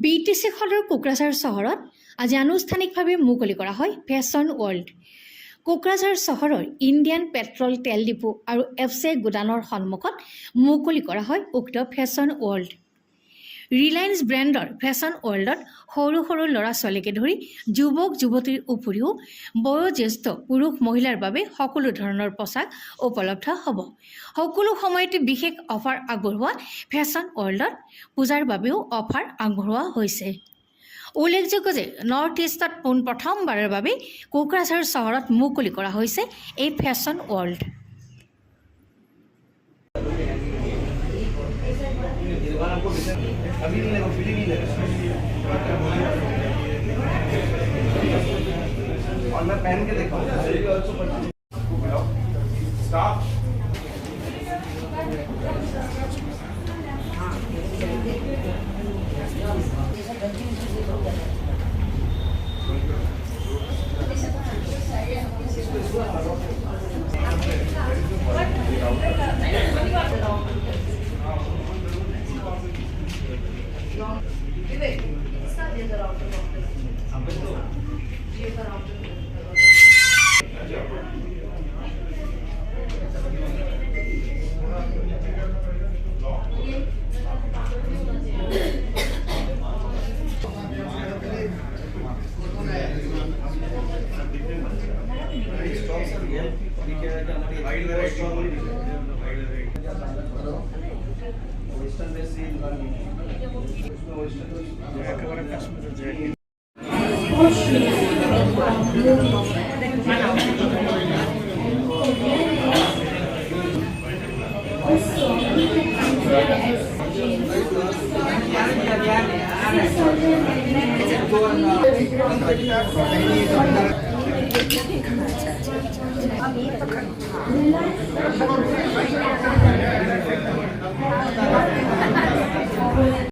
BTC খনৰ কোকৰাঝাৰ চহৰত আজি আনুষ্ঠানিকভাৱে মুকলি কৰা হয় ফেশ্বন ৱৰ্ল্ড। কোকৰাঝাৰ চহৰৰ ইণ্ডিয়ান পেট্ৰল তেল ডিপু আৰু এফচি গুদানৰ সন্মুখত মুকলি কৰা হয় উক্ত ফেশ্বন ৱৰ্ল্ড। ৰিলায়েন্স ব্ৰেণ্ডৰ ফেশ্বন ৱৰ্ল্ডত সৰু সৰু ল'ৰা ছোৱালীকে ধৰি যুৱক যুৱতীৰ উপৰিও বয়োজ্যেষ্ঠ পুৰুষ মহিলাৰ বাবে সকলো ধৰণৰ পোছাক উপলব্ধ হ'ব। সকলো সময়তে বিশেষ অফাৰ আগবঢ়োৱা ফেশ্বন ৱৰ্ল্ডত পূজাৰ বাবেও অফাৰ আগবঢ়োৱা হৈছে। উল্লেখযোগ্য যে নৰ্থ ইষ্টত পোনপ্ৰথমবাৰৰ বাবে কোকৰাঝাৰ চহৰত মুকলি কৰা হৈছে এই ফেশ্বন ৱৰ্ল্ড। और मैं पहन के देखा स्टाफ